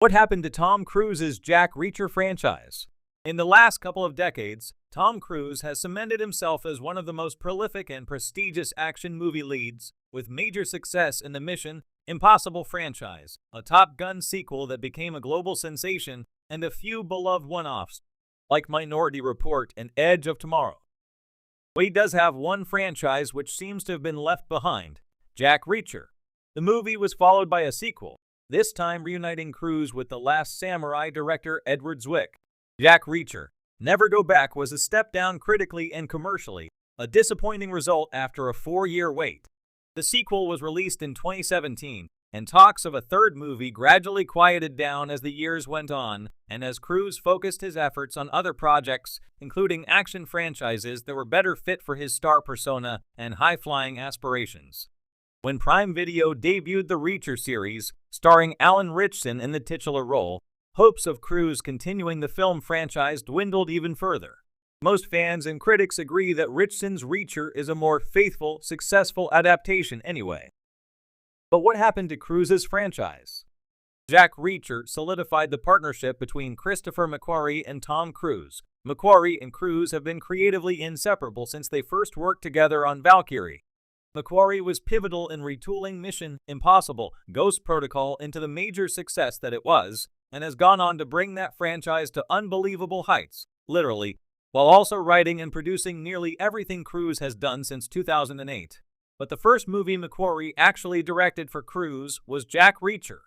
What happened to Tom Cruise's Jack Reacher franchise? In the last couple of decades, Tom Cruise has cemented himself as one of the most prolific and prestigious action movie leads, with major success in the Mission Impossible franchise, a Top Gun sequel that became a global sensation, and a few beloved one-offs, like Minority Report and Edge of Tomorrow. But he does have one franchise which seems to have been left behind, Jack Reacher. The movie was followed by a sequel, this time reuniting Cruise with The Last Samurai director Edward Zwick. Jack Reacher, Never Go Back was a step down critically and commercially, a disappointing result after a 4-year wait. The sequel was released in 2017, and talks of a third movie gradually quieted down as the years went on, and as Cruise focused his efforts on other projects, including action franchises that were better fit for his star persona and high-flying aspirations. When Prime Video debuted the Reacher series, starring Alan Ritchson in the titular role, hopes of Cruise continuing the film franchise dwindled even further. Most fans and critics agree that Ritchson's Reacher is a more faithful, successful adaptation anyway. But what happened to Cruise's franchise? Jack Reacher solidified the partnership between Christopher McQuarrie and Tom Cruise. McQuarrie and Cruise have been creatively inseparable since they first worked together on Valkyrie. McQuarrie was pivotal in retooling Mission Impossible Ghost Protocol into the major success that it was, and has gone on to bring that franchise to unbelievable heights, literally, while also writing and producing nearly everything Cruise has done since 2008. But the first movie McQuarrie actually directed for Cruise was Jack Reacher.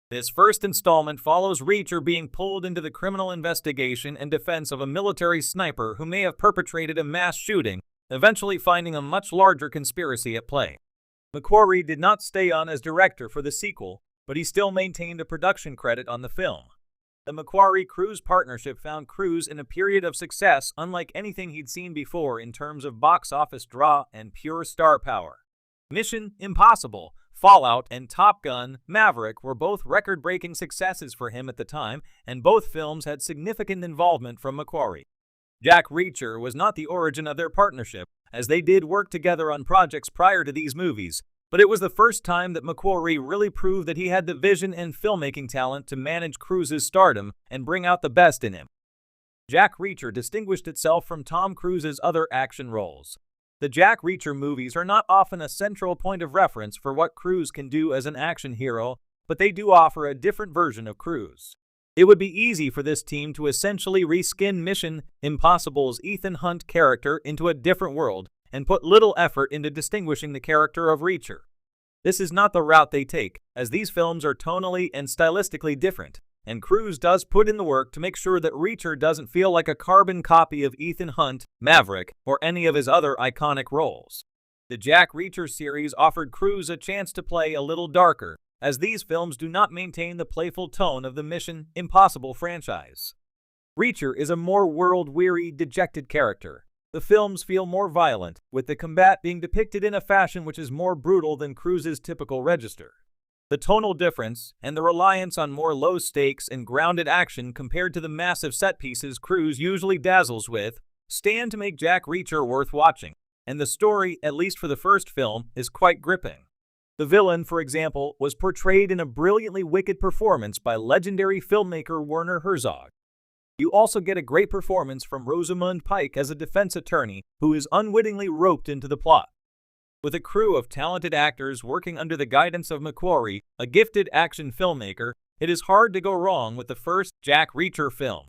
This first installment follows Reacher being pulled into the criminal investigation and defense of a military sniper who may have perpetrated a mass shooting, eventually finding a much larger conspiracy at play. McQuarrie did not stay on as director for the sequel, but he still maintained a production credit on the film. The McQuarrie-Cruise partnership found Cruise in a period of success unlike anything he'd seen before in terms of box office draw and pure star power. Mission Impossible, Fallout, and Top Gun: Maverick were both record-breaking successes for him at the time, and both films had significant involvement from McQuarrie. Jack Reacher was not the origin of their partnership, as they did work together on projects prior to these movies, but it was the first time that McQuarrie really proved that he had the vision and filmmaking talent to manage Cruise's stardom and bring out the best in him. Jack Reacher distinguished itself from Tom Cruise's other action roles. The Jack Reacher movies are not often a central point of reference for what Cruise can do as an action hero, but they do offer a different version of Cruise. It would be easy for this team to essentially reskin Mission Impossible's Ethan Hunt character into a different world and put little effort into distinguishing the character of Reacher. This is not the route they take, as these films are tonally and stylistically different, and Cruise does put in the work to make sure that Reacher doesn't feel like a carbon copy of Ethan Hunt, Maverick, or any of his other iconic roles. The Jack Reacher series offered Cruise a chance to play a little darker, as these films do not maintain the playful tone of the Mission Impossible franchise. Reacher is a more world-weary, dejected character. The films feel more violent, with the combat being depicted in a fashion which is more brutal than Cruise's typical register. The tonal difference, and the reliance on more low-stakes and grounded action compared to the massive set-pieces Cruise usually dazzles with, stand to make Jack Reacher worth watching, and the story, at least for the first film, is quite gripping. The villain, for example, was portrayed in a brilliantly wicked performance by legendary filmmaker Werner Herzog. You also get a great performance from Rosamund Pike as a defense attorney who is unwittingly roped into the plot. With a crew of talented actors working under the guidance of McQuarrie, a gifted action filmmaker, it is hard to go wrong with the first Jack Reacher film.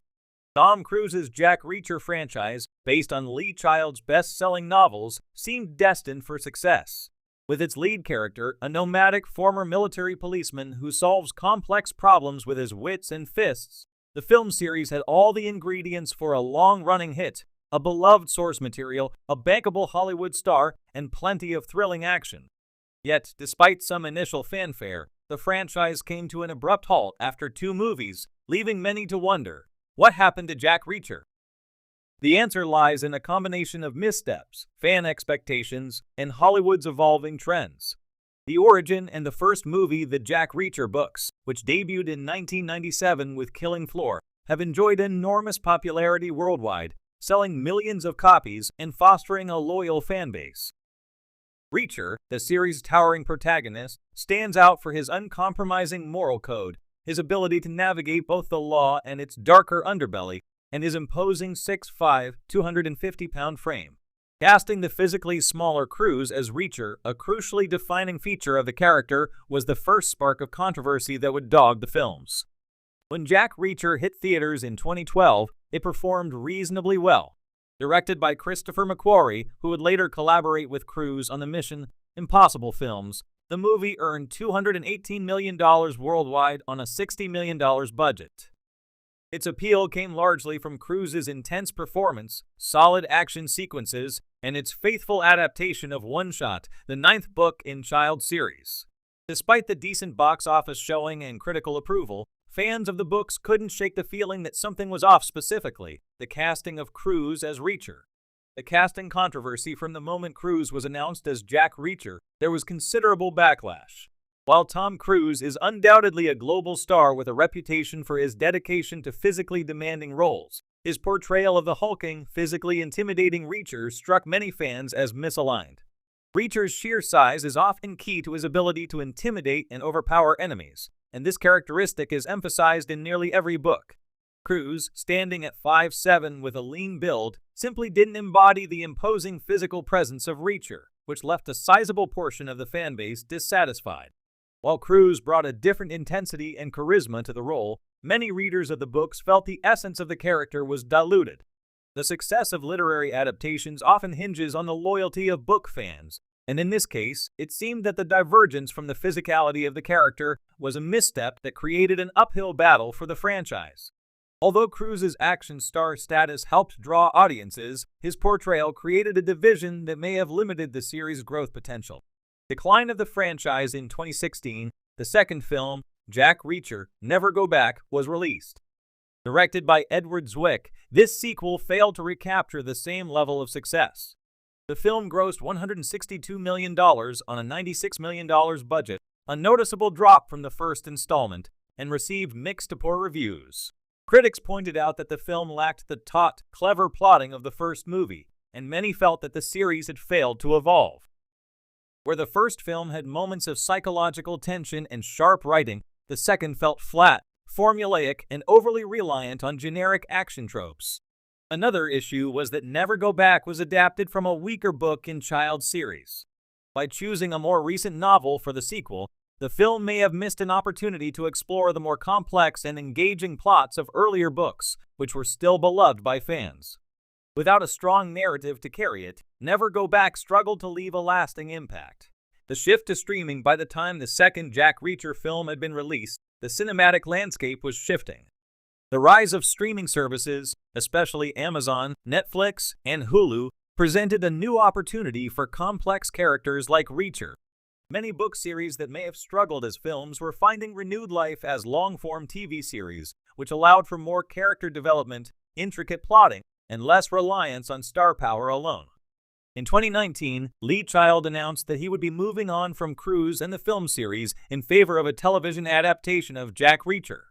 Tom Cruise's Jack Reacher franchise, based on Lee Child's best-selling novels, seemed destined for success. With its lead character, a nomadic former military policeman who solves complex problems with his wits and fists, the film series had all the ingredients for a long-running hit, a beloved source material, a bankable Hollywood star, and plenty of thrilling action. Yet, despite some initial fanfare, the franchise came to an abrupt halt after 2 movies, leaving many to wonder, what happened to Jack Reacher? The answer lies in a combination of missteps, fan expectations, and Hollywood's evolving trends. The origin and the first movie, The Jack Reacher books, which debuted in 1997 with Killing Floor, have enjoyed enormous popularity worldwide, selling millions of copies and fostering a loyal fanbase. Reacher, the series' towering protagonist, stands out for his uncompromising moral code, his ability to navigate both the law and its darker underbelly, and his imposing 6'5", 250-pound frame. Casting the physically smaller Cruise as Reacher, a crucially defining feature of the character, was the first spark of controversy that would dog the films. When Jack Reacher hit theaters in 2012, it performed reasonably well. Directed by Christopher McQuarrie, who would later collaborate with Cruise on the Mission Impossible films, the movie earned $218 million worldwide on a $60 million budget. Its appeal came largely from Cruise's intense performance, solid action sequences, and its faithful adaptation of One Shot, the ninth book in Child series. Despite the decent box office showing and critical approval, fans of the books couldn't shake the feeling that something was off, specifically the casting of Cruise as Reacher. The casting controversy from the moment Cruise was announced as Jack Reacher, there was considerable backlash. While Tom Cruise is undoubtedly a global star with a reputation for his dedication to physically demanding roles, his portrayal of the hulking, physically intimidating Reacher struck many fans as misaligned. Reacher's sheer size is often key to his ability to intimidate and overpower enemies, and this characteristic is emphasized in nearly every book. Cruise, standing at 5'7" with a lean build, simply didn't embody the imposing physical presence of Reacher, which left a sizable portion of the fanbase dissatisfied. While Cruise brought a different intensity and charisma to the role, many readers of the books felt the essence of the character was diluted. The success of literary adaptations often hinges on the loyalty of book fans, and in this case, it seemed that the divergence from the physicality of the character was a misstep that created an uphill battle for the franchise. Although Cruise's action star status helped draw audiences, his portrayal created a division that may have limited the series' growth potential. Decline of the franchise in 2016, the second film, Jack Reacher, Never Go Back, was released. Directed by Edward Zwick, this sequel failed to recapture the same level of success. The film grossed $162 million on a $96 million budget, a noticeable drop from the first installment, and received mixed to poor reviews. Critics pointed out that the film lacked the taut, clever plotting of the first movie, and many felt that the series had failed to evolve. Where the first film had moments of psychological tension and sharp writing, the second felt flat, formulaic, and overly reliant on generic action tropes. Another issue was that Never Go Back was adapted from a weaker book in Child series. By choosing a more recent novel for the sequel, the film may have missed an opportunity to explore the more complex and engaging plots of earlier books, which were still beloved by fans. Without a strong narrative to carry it, Never Go Back struggled to leave a lasting impact. The shift to streaming by the time the second Jack Reacher film had been released, the cinematic landscape was shifting. The rise of streaming services, especially Amazon, Netflix, and Hulu, presented a new opportunity for complex characters like Reacher. Many book series that may have struggled as films were finding renewed life as long-form TV series, which allowed for more character development, intricate plotting, and less reliance on star power alone. In 2019, Lee Child announced that he would be moving on from Cruise and the film series in favor of a television adaptation of Jack Reacher.